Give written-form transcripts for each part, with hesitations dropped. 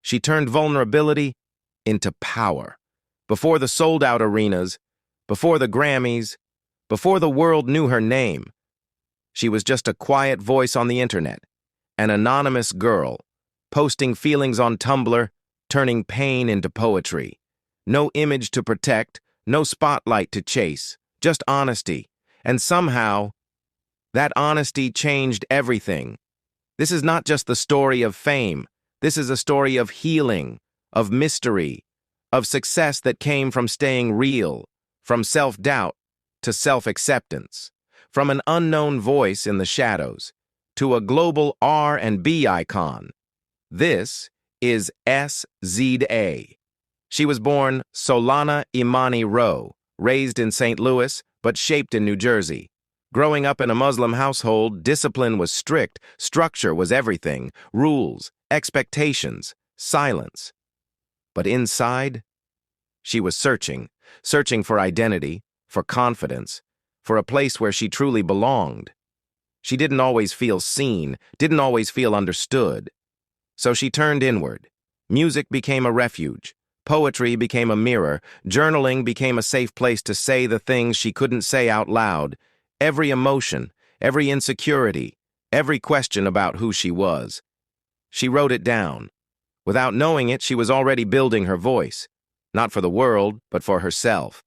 She turned vulnerability into power. Before the sold-out arenas, before the Grammys, before the world knew her name, she was just a quiet voice on the internet, an anonymous girl, posting feelings on Tumblr, turning pain into poetry. No image to protect, no spotlight to chase, just honesty. And somehow, that honesty changed everything. This is not just the story of fame. This is a story of healing, of mystery, of success that came from staying real, from self-doubt to self-acceptance, from an unknown voice in the shadows to a global R&B icon. This is SZA. She was born Solana Imani Rowe, raised in St. Louis, but shaped in New Jersey. Growing up in a Muslim household, discipline was strict, structure was everything, rules, expectations, silence. But inside, she was searching for identity, for confidence, for a place where she truly belonged. She didn't always feel seen, didn't always feel understood. So she turned inward. Music became a refuge. Poetry became a mirror. Journaling became a safe place to say the things she couldn't say out loud. Every emotion, every insecurity, every question about who she was. She wrote it down. Without knowing it, she was already building her voice. Not for the world, but for herself.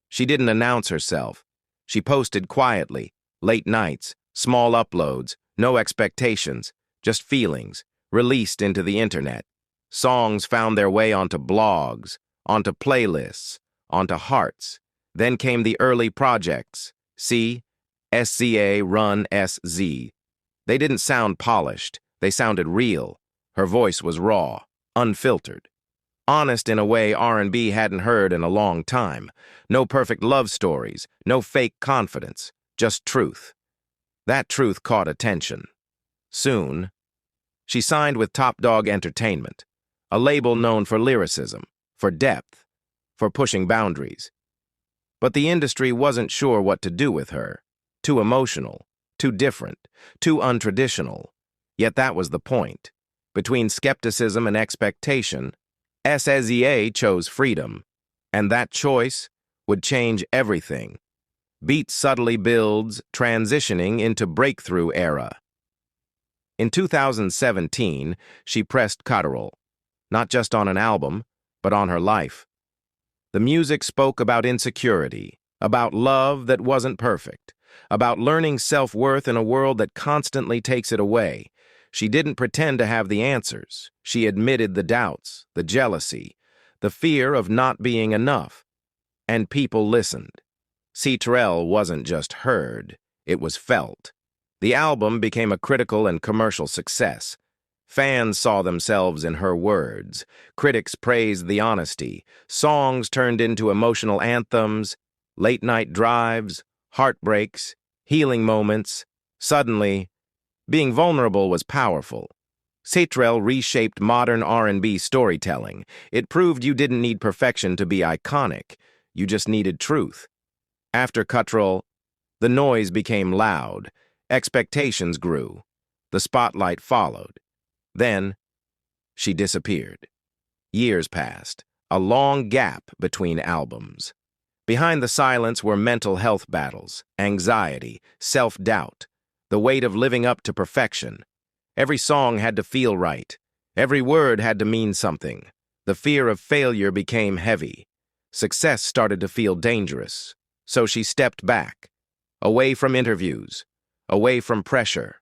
She didn't announce herself. She posted quietly, late nights, small uploads, no expectations, just feelings, released into the internet. Songs found their way onto blogs, onto playlists, onto hearts. Then came the early projects. See? SZA, Run, SZ. They didn't sound polished. They sounded real. Her voice was raw, unfiltered. Honest in a way R&B hadn't heard in a long time. No perfect love stories, no fake confidence, just truth. That truth caught attention. Soon, she signed with Top Dog Entertainment, a label known for lyricism, for depth, for pushing boundaries. But the industry wasn't sure what to do with her. Too emotional, too different, too untraditional. Yet that was the point. Between skepticism and expectation, SZA chose freedom, and that choice would change everything. Beat subtly builds, transitioning into breakthrough era. In 2017, she pressed CTRL, not just on an album, but on her life. The music spoke about insecurity, about love that wasn't perfect, about learning self-worth in a world that constantly takes it away. She didn't pretend to have the answers. She admitted the doubts, the jealousy, the fear of not being enough. And people listened. CTRL wasn't just heard, it was felt. The album became a critical and commercial success. Fans saw themselves in her words. Critics praised the honesty. Songs turned into emotional anthems, late-night drives, heartbreaks, healing moments. Suddenly, being vulnerable was powerful. CTRL reshaped modern R&B storytelling. It proved you didn't need perfection to be iconic. You just needed truth. After CTRL, the noise became loud. Expectations grew. The spotlight followed. Then, she disappeared. Years passed, a long gap between albums. Behind the silence were mental health battles, anxiety, self-doubt, the weight of living up to perfection. Every song had to feel right. Every word had to mean something. The fear of failure became heavy. Success started to feel dangerous. So she stepped back, away from interviews, away from pressure,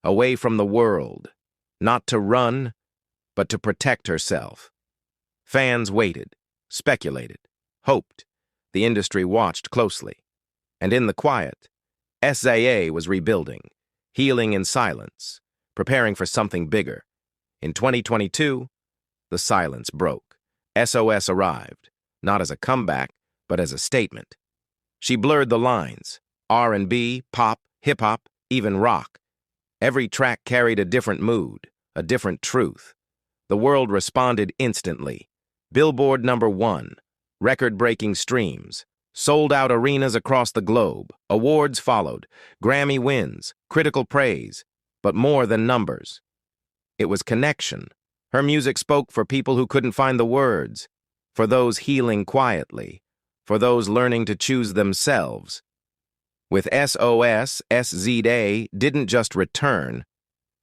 away from the world, not to run, but to protect herself. Fans waited, speculated, hoped. The industry watched closely. And in the quiet, SZA was rebuilding, healing in silence, preparing for something bigger. In 2022, the silence broke. SOS arrived, not as a comeback, but as a statement. She blurred the lines, R&B, pop, hip-hop, even rock. Every track carried a different mood, a different truth. The world responded instantly. Billboard #1, record-breaking streams, sold-out arenas across the globe, awards followed, Grammy wins, critical praise, but more than numbers. It was connection. Her music spoke for people who couldn't find the words, for those healing quietly, for those learning to choose themselves. With SOS, SZA didn't just return.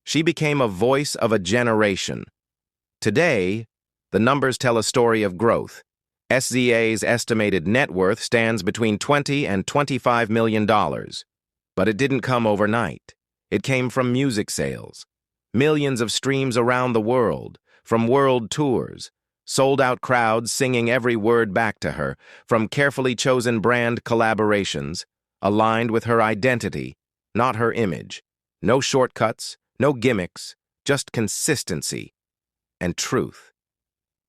She became a voice of a generation. Today, the numbers tell a story of growth. SZA's estimated net worth stands between $20 and $25 million. But it didn't come overnight. It came from music sales. Millions of streams around the world, from world tours, sold-out crowds singing every word back to her, from carefully chosen brand collaborations, aligned with her identity, not her image. No shortcuts, no gimmicks, just consistency and truth.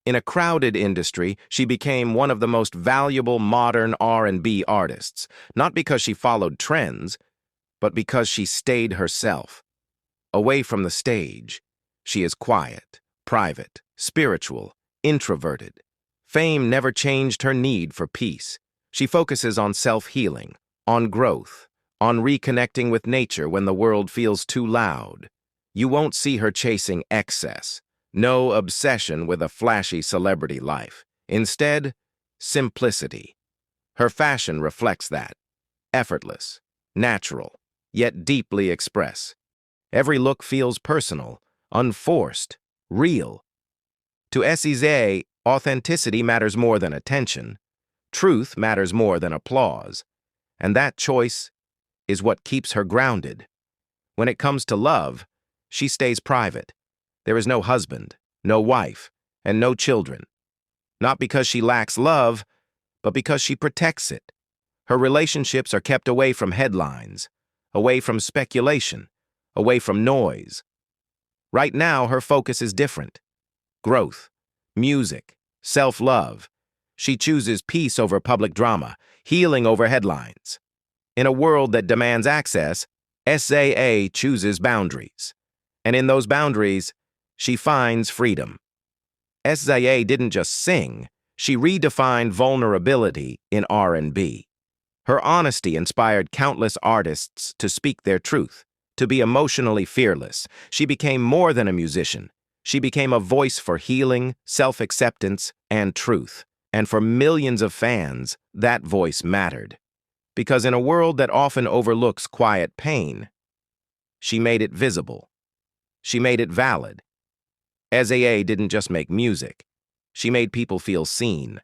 In a crowded industry, she became one of the most valuable modern R&B artists, not because she followed trends, but because she stayed herself. Away from the stage, she is quiet, private, spiritual, introverted. Fame never changed her need for peace. She focuses on self-healing, on growth, on reconnecting with nature when the world feels too loud. You won't see her chasing excess, no obsession with a flashy celebrity life. Instead, simplicity. Her fashion reflects that. Effortless, natural, yet deeply express. Every look feels personal, unforced, real. To SZA, authenticity matters more than attention. Truth matters more than applause. And that choice is what keeps her grounded. When it comes to love, she stays private. There is no husband, no wife, and no children. Not because she lacks love, but because she protects it. Her relationships are kept away from headlines, away from speculation, away from noise. Right now, her focus is different. Growth, music, self-love. She chooses peace over public drama, healing over headlines. In a world that demands access, SZA chooses boundaries. And in those boundaries, she finds freedom. SZA didn't just sing, she redefined vulnerability in R&B. Her honesty inspired countless artists to speak their truth, to be emotionally fearless. She became more than a musician. She became a voice for healing, self-acceptance, and truth. And for millions of fans, that voice mattered. Because in a world that often overlooks quiet pain, she made it visible. She made it valid. SZA didn't just make music. She made people feel seen.